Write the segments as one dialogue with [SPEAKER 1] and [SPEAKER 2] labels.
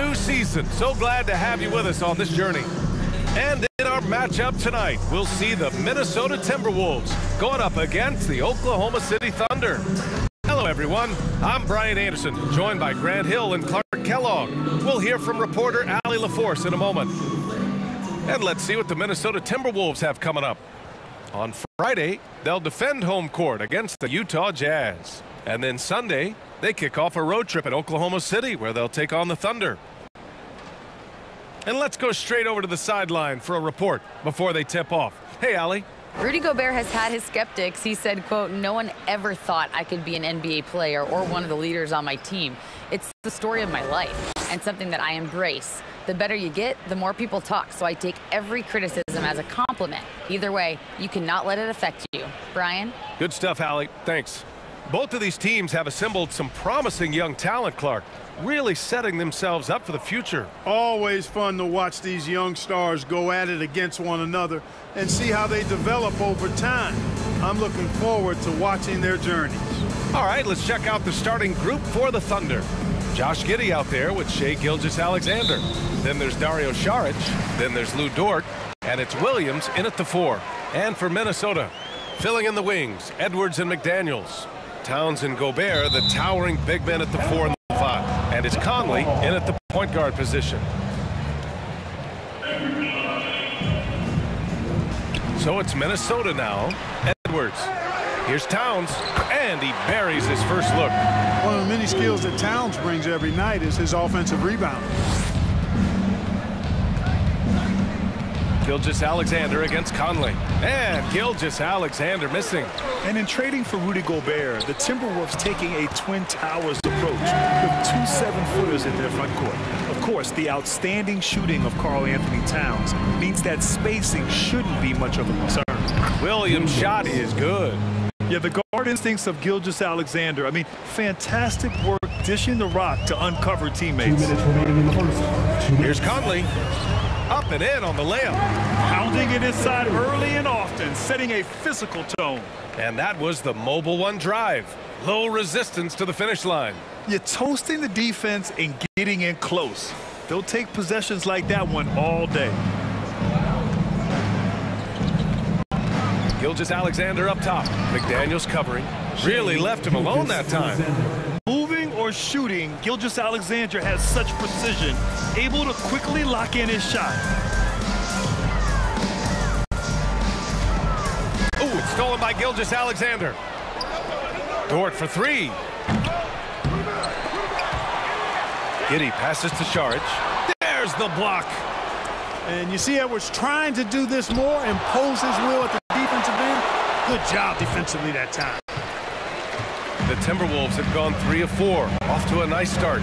[SPEAKER 1] new season. So glad to have you with us on this journey. And in our matchup tonight, we'll see the Minnesota Timberwolves going up against the Oklahoma City Thunder. Hello, everyone. I'm Brian Anderson, joined by Grant Hill and Clark Kellogg. We'll hear from reporter Allie LaForce in a moment. And let's see what the Minnesota Timberwolves have coming up. On Friday, they'll defend home court against the Utah Jazz. And then Sunday, they kick off a road trip at Oklahoma City where they'll take on the Thunder. And let's go straight over to the sideline for a report before they tip off. Hey, Allie.
[SPEAKER 2] Rudy Gobert has had his skeptics. He said, quote, "No one ever thought I could be an NBA player or one of the leaders on my team. It's the story of my life and something that I embrace. The better you get, the more people talk, so I take every criticism as a compliment. Either way, you cannot let it affect you." Brian?
[SPEAKER 1] Good stuff, Allie. Thanks. Both of these teams have assembled some promising young talent, Clark, really setting themselves up for the future.
[SPEAKER 3] Always fun to watch these young stars go at it against one another and see how they develop over time. I'm looking forward to watching their journeys.
[SPEAKER 1] All right, let's check out the starting group for the Thunder. Josh Giddey out there with Shai Gilgeous-Alexander. Then there's Dario Saric. Then there's Lou Dort. And it's Williams in at the 4. And for Minnesota, filling in the wings, Edwards and McDaniels. Towns and Gobert, the towering big men at the 4 and the 5. And it's Conley in at the point guard position. So it's Minnesota now. Edwards. Here's Towns, and he buries his first look.
[SPEAKER 3] One of the many skills that Towns brings every night is his offensive rebound.
[SPEAKER 1] Gilgeous-Alexander against Conley. And Gilgeous-Alexander missing.
[SPEAKER 4] And in trading for Rudy Gobert, the Timberwolves taking a Twin Towers approach with 2 7-footers in their front court. Of course, the outstanding shooting of Karl-Anthony Towns means that spacing shouldn't be much of a concern.
[SPEAKER 1] Williams' shot is good.
[SPEAKER 4] Yeah, the guard instincts of Gilgeous-Alexander. I mean, fantastic work dishing the rock to uncover teammates.
[SPEAKER 5] 2 minutes remaining in the first.
[SPEAKER 1] Here's Conley. Up and in on the layup.
[SPEAKER 4] Pounding it inside early and often, setting a physical tone.
[SPEAKER 1] And that was the mobile one drive. Low resistance to the finish line.
[SPEAKER 4] You're toasting the defense and getting in close. They'll take possessions like that one all day.
[SPEAKER 1] Gilgeous-Alexander up top. McDaniels covering. Really left him alone that time.
[SPEAKER 4] Moving or shooting, Gilgeous-Alexander has such precision, able to quickly lock in his shot.
[SPEAKER 1] Oh, it's stolen by Gilgeous-Alexander. Dort for 3. Giddey passes to Saric. There's the block.
[SPEAKER 3] And you see Edwards trying to do this more, impose his will at the defensive end. Good job defensively that time.
[SPEAKER 1] The Timberwolves have gone 3 of 4. Off to a nice start.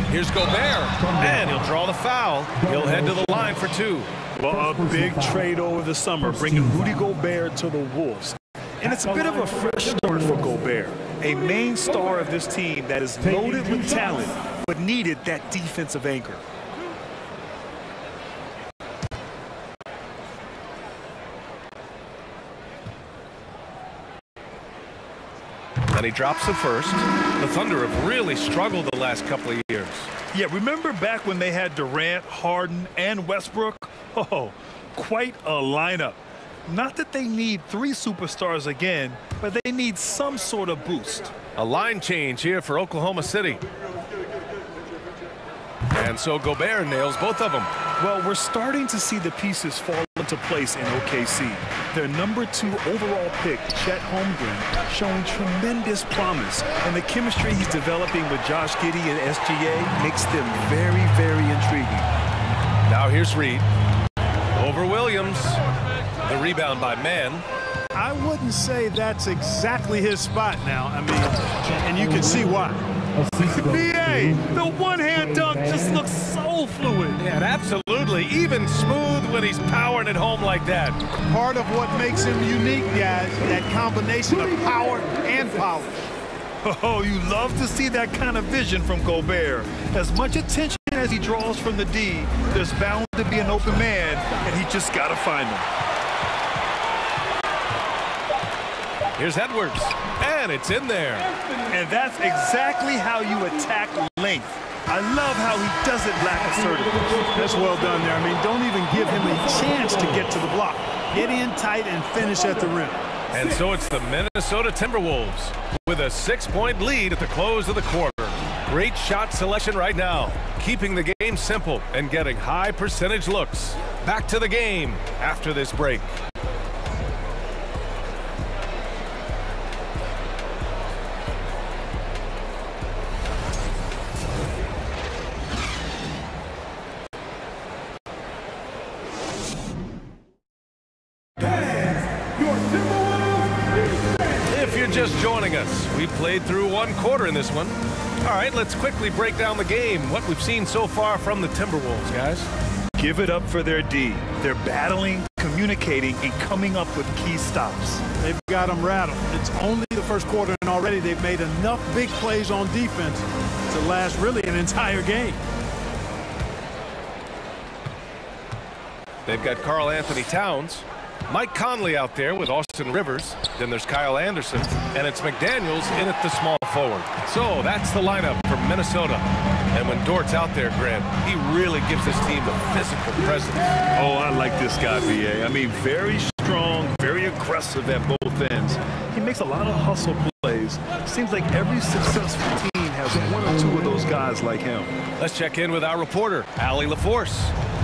[SPEAKER 1] Here's Gobert. And he'll draw the foul. He'll head to the line for 2.
[SPEAKER 4] Well, a big trade over the summer, bringing Rudy Gobert to the Wolves. And it's a bit of a fresh start for Gobert, a main star of this team that is loaded with talent, but needed that defensive anchor.
[SPEAKER 1] And he drops the first. The Thunder have really struggled the last couple of years.
[SPEAKER 4] Yeah, remember back when they had Durant, Harden, and Westbrook? Oh, quite a lineup. Not that they need 3 superstars again, but they need some sort of boost.
[SPEAKER 1] A line change here for Oklahoma City. And so Gobert nails both of them.
[SPEAKER 4] Well, we're starting to see the pieces fall into place in OKC. Their number 2 overall pick, Chet Holmgren, showing tremendous promise. And the chemistry he's developing with Josh Giddey and SGA makes them very, very intriguing.
[SPEAKER 1] Now here's Reed. Over Williams. The rebound by Mann.
[SPEAKER 3] I wouldn't say that's exactly his spot now. I mean, and you can see why.
[SPEAKER 4] BA, the one-hand dunk just looks so fluid.
[SPEAKER 1] Yeah, absolutely. Even smooth when he's powering it home like that.
[SPEAKER 3] Part of what makes him unique, guys, that combination of power and polish.
[SPEAKER 4] Oh, you love to see that kind of vision from Gobert. As much attention as he draws from the D, there's bound to be an open man, and he just got to find him.
[SPEAKER 1] Here's Edwards, and it's in there.
[SPEAKER 4] And that's exactly how you attack length. I love how he doesn't lack assertiveness.
[SPEAKER 3] That's well done there. I mean, don't even give him a chance to get to the block. Get in tight and finish at the rim.
[SPEAKER 1] And so it's the Minnesota Timberwolves with a 6-point lead at the close of the quarter. Great shot selection right now, keeping the game simple and getting high percentage looks. Back to the game after this break. If you're just joining us, we played through one quarter in this one. All right, let's quickly break down the game, what we've seen so far from the Timberwolves, guys.
[SPEAKER 4] Give it up for their D. They're battling, communicating, and coming up with key stops.
[SPEAKER 3] They've got them rattled. It's only the first quarter, and already they've made enough big plays on defense to last really an entire game.
[SPEAKER 1] They've got Karl Anthony Towns, Mike Conley out there with Austin Rivers. Then there's Kyle Anderson, and it's McDaniels in at the small forward. So that's the lineup for Minnesota. And when Dort's out there, Grant, he really gives this team a physical presence.
[SPEAKER 4] Oh, I like this guy, B.A. I mean, very strong, very aggressive at both ends. He makes a lot of hustle plays. Seems like every successful team has one or two of those guys like him.
[SPEAKER 1] Let's check in with our reporter, Allie LaForce.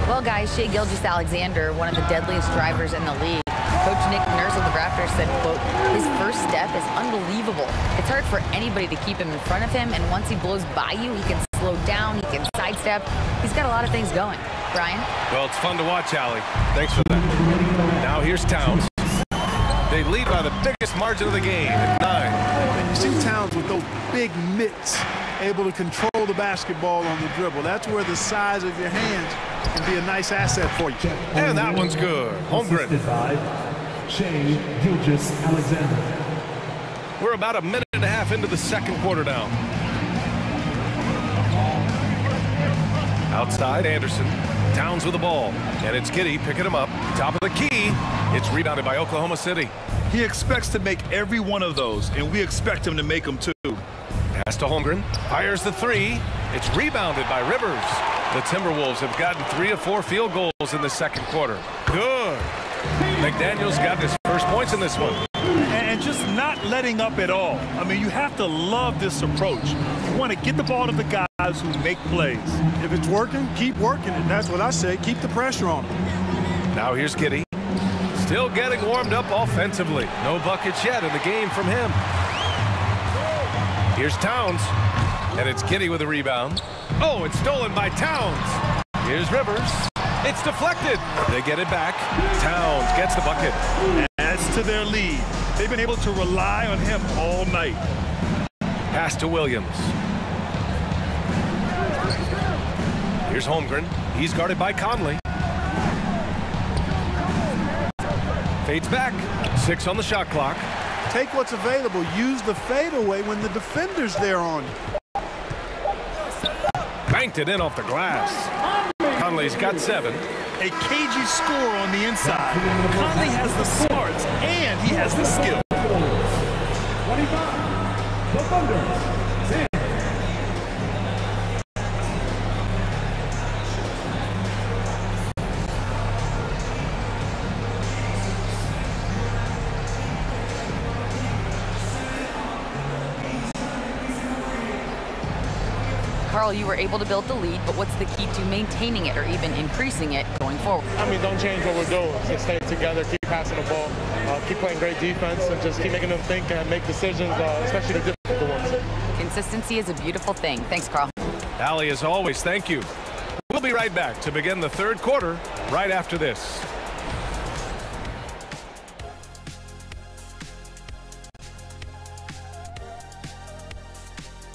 [SPEAKER 2] Well, guys, Shai Gilgeous-Alexander, one of the deadliest drivers in the league. Coach Nick Nurse of the Raptors said, quote, his first step is unbelievable. It's hard for anybody to keep him in front of him, and once he blows by you, he can slow down, he can sidestep. He's got a lot of things going. Brian?
[SPEAKER 1] Well, it's fun to watch, Allie. Thanks for that. Now here's Towns. They lead by the biggest margin of the game at 9.
[SPEAKER 3] And you see Towns with those big mitts, able to control the basketball on the dribble. That's where the size of your hands can be a nice asset for you.
[SPEAKER 1] And that one's good. Holmgren.
[SPEAKER 5] Shai Gilgeous-Alexander.
[SPEAKER 1] We're about a minute and a half into the second quarter now. Outside, Anderson. Towns with the ball. And it's Giddey picking him up. Top of the key. It's rebounded by Oklahoma City.
[SPEAKER 4] He expects to make every one of those, and we expect him to make them too.
[SPEAKER 1] Pass to Holmgren. Fires the three. It's rebounded by Rivers. The Timberwolves have gotten 3 of 4 field goals in the second quarter. Good. McDaniels got his first points in this one.
[SPEAKER 4] And just not letting up at all. I mean, you have to love this approach. You want to get the ball to the guys who make plays.
[SPEAKER 3] If it's working, keep working it. That's what I say. Keep the pressure on him.
[SPEAKER 1] Now here's Giddey. Still getting warmed up offensively. No buckets yet in the game from him. Here's Towns. And it's Giddey with a rebound. Oh, it's stolen by Towns. Here's Rivers. It's deflected. They get it back. Towns gets the bucket.
[SPEAKER 4] Adds to their lead. They've been able to rely on him all night.
[SPEAKER 1] Pass to Williams. Here's Holmgren. He's guarded by Conley. Fades back. 6 on the shot clock.
[SPEAKER 3] Take what's available. Use the fadeaway when the defender's there on you.
[SPEAKER 1] Banked it in off the glass. Conley's got 7.
[SPEAKER 4] A cagey score on the inside. Conley has the smarts and he has the skill.
[SPEAKER 5] 25. The Thunder. 10.
[SPEAKER 2] Karl, you were able to build the lead, but what's the key to maintaining it or even increasing it going forward?
[SPEAKER 6] I mean, don't change what we're doing. Just stay together, keep passing the ball, keep playing great defense, and just keep making them think and make decisions, especially the difficult ones.
[SPEAKER 2] Consistency is a beautiful thing. Thanks, Karl.
[SPEAKER 1] Allie, as always, thank you. We'll be right back to begin the third quarter right after this.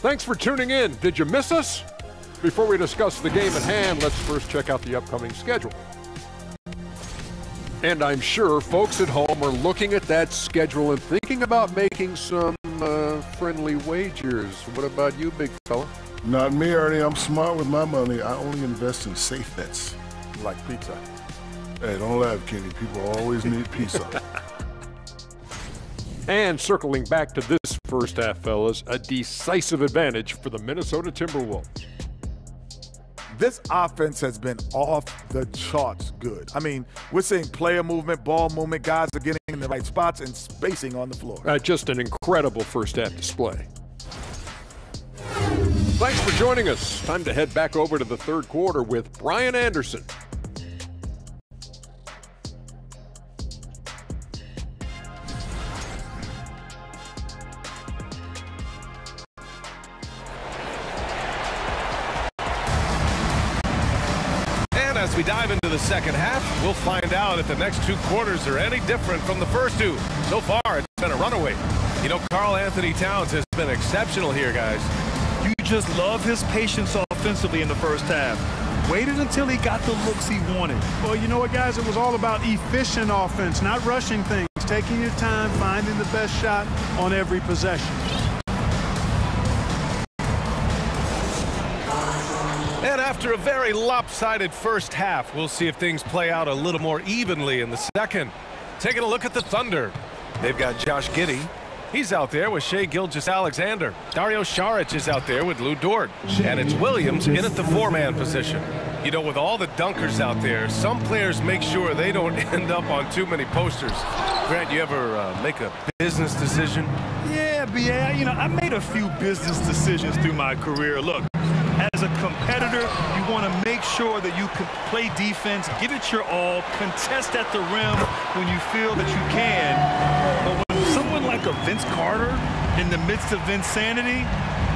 [SPEAKER 7] Thanks for tuning in. Did you miss us? Before we discuss the game at hand, let's first check out the upcoming schedule. And I'm sure folks at home are looking at that schedule and thinking about making some friendly wagers. What about you, big fella?
[SPEAKER 8] Not me, Ernie. I'm smart with my money. I only invest in safe bets.
[SPEAKER 7] Like pizza.
[SPEAKER 8] Hey, don't laugh, Kenny. People always need pizza.
[SPEAKER 7] And circling back to this first half, fellas, a decisive advantage for the Minnesota Timberwolves.
[SPEAKER 9] This offense has been off the charts good. I mean, we're seeing player movement, ball movement, guys are getting in the right spots and spacing on the floor.
[SPEAKER 7] Just an incredible first half display. Thanks for joining us. Time to head back over to the third quarter with Brian Anderson.
[SPEAKER 1] As we dive into the second half, we'll find out if the next two quarters are any different from the first two. So far, it's been a runaway. You know, Karl Anthony Towns has been exceptional here, guys.
[SPEAKER 4] You just love his patience offensively in the first half. Waited until he got the looks he wanted.
[SPEAKER 3] Well, you know what, guys? It was all about efficient offense, not rushing things, taking your time, finding the best shot on every possession.
[SPEAKER 1] And after a very lopsided first half, we'll see if things play out a little more evenly in the second. Taking a look at the Thunder. They've got Josh Giddey. He's out there with Shai Gilgeous-Alexander. Dario Saric is out there with Lou Dort. And it's Williams in at the four-man position. You know, with all the dunkers out there, some players make sure they don't end up on too many posters. Grant, you ever make a business decision?
[SPEAKER 4] Yeah, B.A., you know, I made a few business decisions through my career. Look, as a competitor, you want to make sure that you can play defense, give it your all, contest at the rim when you feel that you can. But when someone like a Vince Carter in the midst of insanity,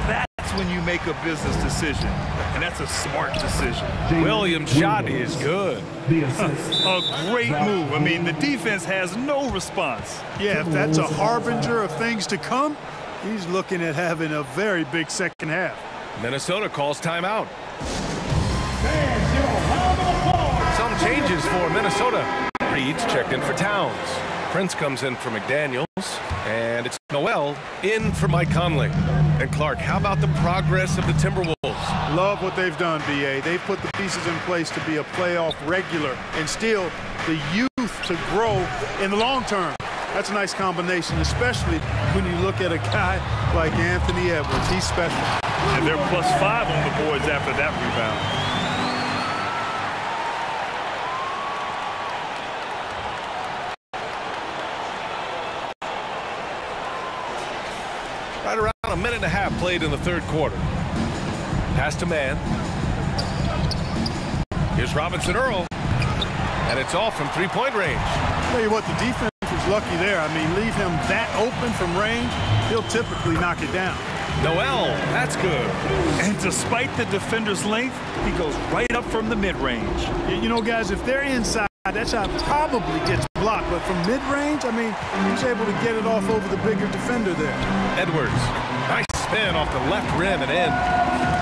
[SPEAKER 4] that's when you make a business decision. And that's a smart decision.
[SPEAKER 1] Williams' shot is good.
[SPEAKER 4] A great move. I mean, the defense has no response.
[SPEAKER 3] Yeah, if that's a harbinger of things to come, he's looking at having a very big second half.
[SPEAKER 1] Minnesota calls timeout. Some changes for Minnesota. Reed's checked in for Towns. Prince comes in for McDaniels. And it's Noel in for Mike Conley. And Clark, how about the progress of the Timberwolves?
[SPEAKER 3] Love what they've done, B.A. They've put the pieces in place to be a playoff regular and still the youth to grow in the long term. That's a nice combination, especially when you look at a guy like Anthony Edwards. He's special.
[SPEAKER 4] And they're +5 on the boards after that rebound.
[SPEAKER 1] Right around a minute and a half played in the third quarter. Pass to man. Here's Robinson Earl. And it's off from three-point range.
[SPEAKER 3] Tell you what, the defense was lucky there. I mean, leave him that open from range, he'll typically knock it down.
[SPEAKER 1] Noel, that's good.
[SPEAKER 4] And despite the defender's length, he goes right up from the mid-range.
[SPEAKER 3] You know, guys, if they're inside, that shot probably gets blocked. But from mid-range, I mean, he's able to get it off over the bigger defender there.
[SPEAKER 1] Edwards, nice spin off the left rim and in.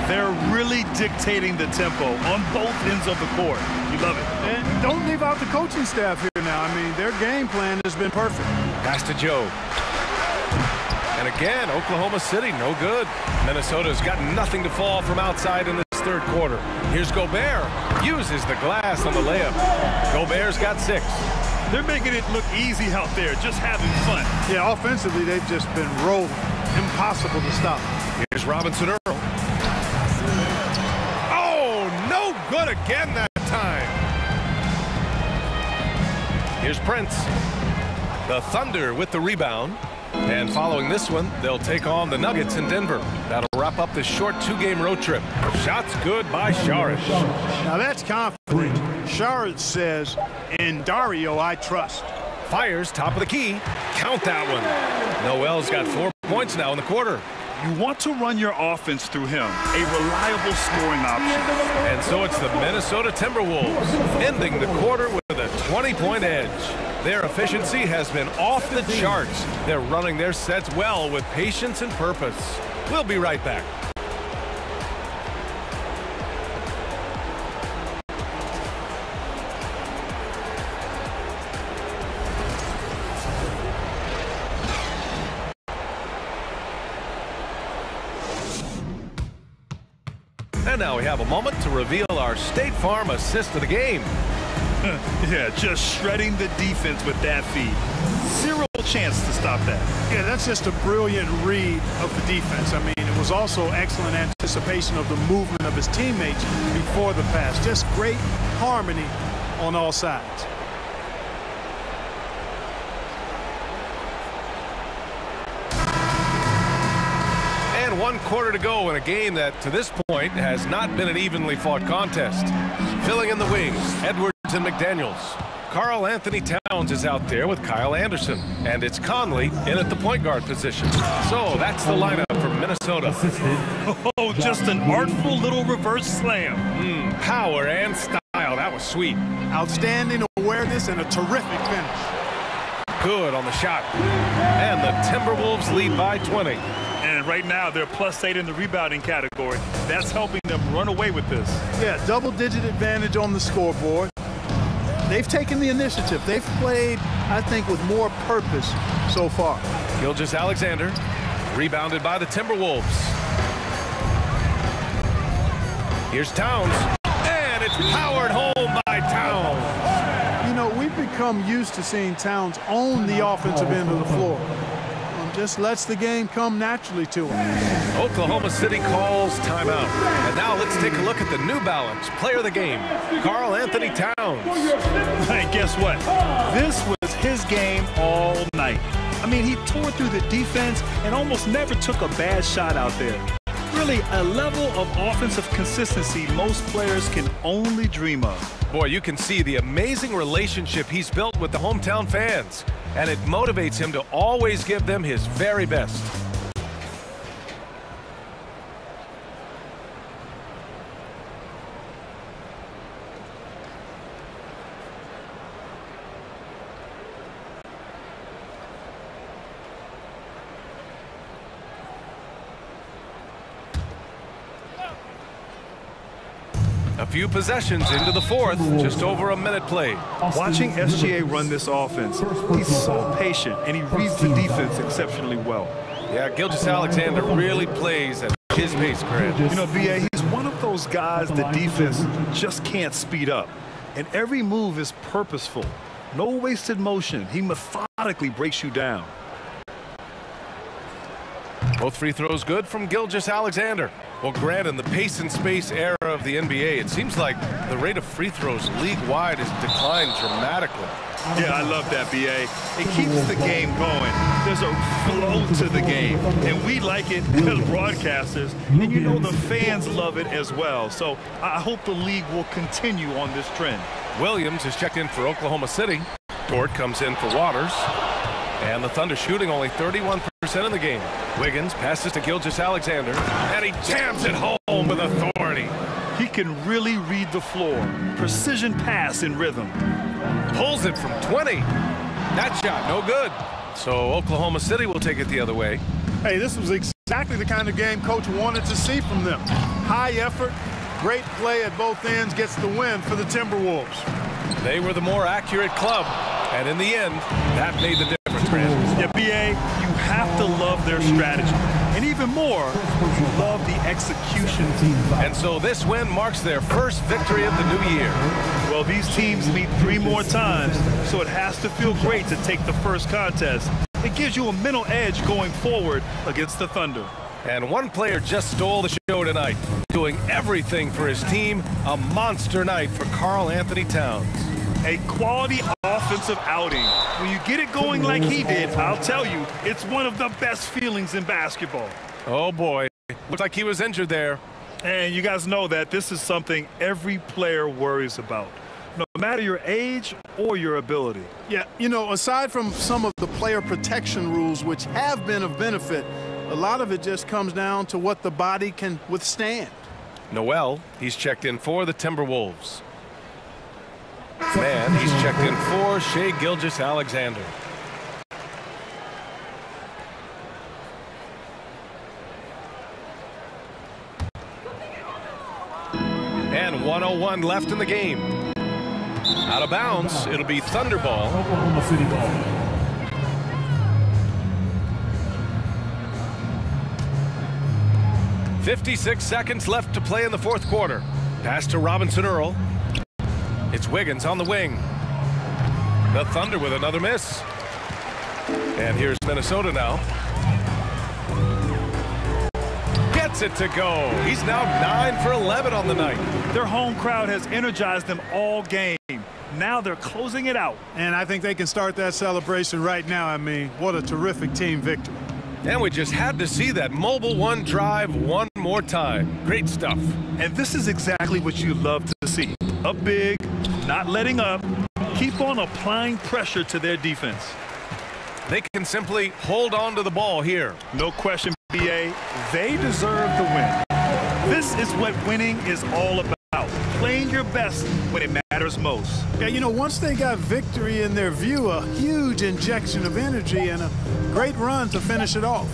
[SPEAKER 4] They're really dictating the tempo on both ends of the court. You love it.
[SPEAKER 3] And don't leave out the coaching staff here now. I mean, their game plan has been perfect.
[SPEAKER 1] Pass to Joe. And again, Oklahoma City, no good. Minnesota's got nothing to fall from outside in this third quarter. Here's Gobert. Uses the glass on the layup. Gobert's got 6.
[SPEAKER 4] They're making it look easy out there, just having fun.
[SPEAKER 3] Yeah, offensively, they've just been rolling. Impossible to stop.
[SPEAKER 1] Here's Robinson Earl. Oh, no good again that time. Here's Prince. The Thunder with the rebound. And following this one, they'll take on the Nuggets in Denver. That'll wrap up this short 2-game road trip. Shots good by Saric.
[SPEAKER 3] Now that's confident. Saric says, in Dario, I trust.
[SPEAKER 1] Fires top of the key. Count that one. Noel's got 4 points now in the quarter.
[SPEAKER 4] You want to run your offense through him, a reliable scoring option.
[SPEAKER 1] And so it's the Minnesota Timberwolves ending the quarter with a 20-point edge. Their efficiency has been off the charts. They're running their sets well with patience and purpose. We'll be right back. And now we have a moment to reveal our State Farm assist of the game.
[SPEAKER 4] Yeah, just shredding the defense with that feed. Zero chance to stop that.
[SPEAKER 3] Yeah, that's just a brilliant read of the defense. I mean, it was also excellent anticipation of the movement of his teammates before the pass. Just great harmony on all sides.
[SPEAKER 1] And 1 quarter to go in a game that, to this point, has not been an evenly fought contest. Filling in the wings, Edwards and McDaniels. Karl Anthony Towns is out there with Kyle Anderson. And it's Conley in at the point guard position. So that's the lineup for Minnesota.
[SPEAKER 4] Oh, just an artful little reverse slam.
[SPEAKER 1] Power and style. That was sweet.
[SPEAKER 3] Outstanding awareness and a terrific finish.
[SPEAKER 1] Good on the shot. And the Timberwolves lead by 20.
[SPEAKER 4] And right now, they're +8 in the rebounding category. That's helping them run away with this.
[SPEAKER 3] Yeah, double-digit advantage on the scoreboard. They've taken the initiative. They've played, I think, with more purpose so far.
[SPEAKER 1] Gilgeous-Alexander, rebounded by the Timberwolves. Here's Towns, and it's powered home by Towns.
[SPEAKER 3] You know, we've become used to seeing Towns own the offensive end of the floor. Just lets the game come naturally to him.
[SPEAKER 1] Oklahoma City calls timeout. And now let's take a look at the New Balance player of the game, Karl Anthony Towns.
[SPEAKER 4] Hey, guess what? This was his game all night. I mean, he tore through the defense and almost never took a bad shot out there. Really, a level of offensive consistency most players can only dream of.
[SPEAKER 1] Boy, you can see the amazing relationship he's built with the hometown fans, and it motivates him to always give them his very best. A few possessions into the fourth, just over a minute played.
[SPEAKER 4] Watching SGA run this offense, he's so patient, and he reads the defense exceptionally well.
[SPEAKER 1] Yeah, Gilgeous-Alexander really plays at his pace, Grant.
[SPEAKER 4] You know, BA, he's one of those guys the defense just can't speed up. And every move is purposeful. No wasted motion. He methodically breaks you down.
[SPEAKER 1] Both free throws good from Gilgeous-Alexander. Well, Grant, in the pace and space era of the NBA, it seems like the rate of free throws league-wide has declined dramatically.
[SPEAKER 4] Yeah, I love that, BA. It keeps the game going. There's a flow to the game, and we like it as broadcasters, and you know the fans love it as well. So I hope the league will continue on this trend.
[SPEAKER 1] Williams is checked in for Oklahoma City. Dort comes in for Waters. And the Thunder shooting only 31% in the game. Wiggins passes to Gilgeous-Alexander, and he jams it home with authority.
[SPEAKER 4] He can really read the floor. Precision pass in rhythm.
[SPEAKER 1] Pulls it from 20. That shot, no good. So Oklahoma City will take it the other way.
[SPEAKER 3] Hey, this was exactly the kind of game Coach wanted to see from them. High effort, great play at both ends, gets the win for the Timberwolves.
[SPEAKER 1] They were the more accurate club, and in the end, that made the difference.
[SPEAKER 4] Yeah, BA, you have to love their strategy. And even more, you love the execution.
[SPEAKER 1] And so this win marks their first victory of the new year.
[SPEAKER 4] Well, these teams meet 3 more times, so it has to feel great to take the first contest. It gives you a mental edge going forward against the Thunder.
[SPEAKER 1] And one player just stole the show tonight, doing everything for his team. A monster night for Karl Anthony Towns.
[SPEAKER 4] A quality offensive outing. When you get it going like he did, I'll tell you, it's one of the best feelings in basketball.
[SPEAKER 1] Oh, boy. Looks like he was injured there.
[SPEAKER 4] And you guys know that this is something every player worries about, no matter your age or your ability.
[SPEAKER 3] Yeah, you know, aside from some of the player protection rules, which have been of benefit, a lot of it just comes down to what the body can withstand.
[SPEAKER 1] Noel, he's checked in for the Timberwolves. Man, he's checked in for Shai Gilgeous-Alexander. And 1:01 left in the game. Out of bounds, it'll be Thunder ball.
[SPEAKER 5] Oklahoma City ball. .56
[SPEAKER 1] seconds left to play in the fourth quarter. Pass to Robinson Earl. It's Wiggins on the wing. The Thunder with another miss. And here's Minnesota now. Gets it to go. He's now 9 for 11 on the night.
[SPEAKER 4] Their home crowd has energized them all game. Now they're closing it out.
[SPEAKER 3] And I think they can start that celebration right now. I mean, what a terrific team victory.
[SPEAKER 1] And we just had to see that mobile one drive one more time. Great stuff.
[SPEAKER 4] And this is exactly what you love to see. Up big, not letting up, keep on applying pressure to their defense.
[SPEAKER 1] They can simply hold on to the ball here.
[SPEAKER 4] No question, BA, they deserve the win. This is what winning is all about. Playing your best when it matters most.
[SPEAKER 3] Yeah, you know, once they got victory in their view, a huge injection of energy and a great run to finish it off.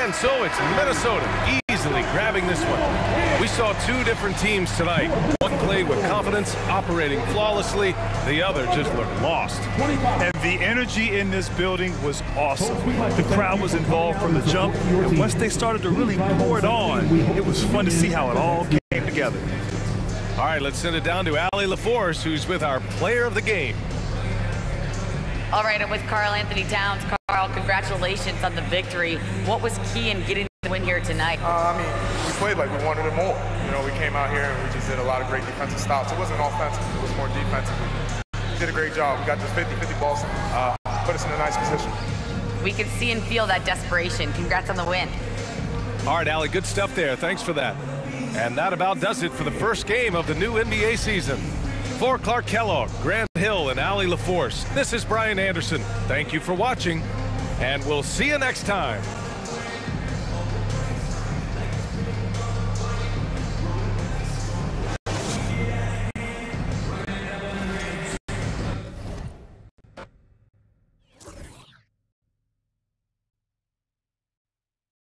[SPEAKER 1] And so it's Minnesota easily grabbing this one. We saw two different teams tonight. One played with confidence, operating flawlessly. The other just looked lost.
[SPEAKER 4] And the energy in this building was awesome. The crowd was involved from the jump, and once they started to really pour it on, it was fun to see how it all came together.
[SPEAKER 1] All right, let's send it down to Allie LaForce, who's with our player of the game.
[SPEAKER 2] All right, I'm with Karl Anthony Towns. Karl, congratulations on the victory. What was key in getting the win here tonight?
[SPEAKER 10] I mean, we played like we wanted it more. You know, we came out here and we just did a lot of great defensive stops. It wasn't offensive, it was more defensive. We did a great job. We got this 50-50 balls, put us in a nice position.
[SPEAKER 2] We can see and feel that desperation. Congrats on the win.
[SPEAKER 1] All right, Allie, good stuff there. Thanks for that. And that about does it for the first game of the new NBA season. For Clark Kellogg, Grant Hill, and Allie LaForce, this is Brian Anderson. Thank you for watching, and we'll see you next time.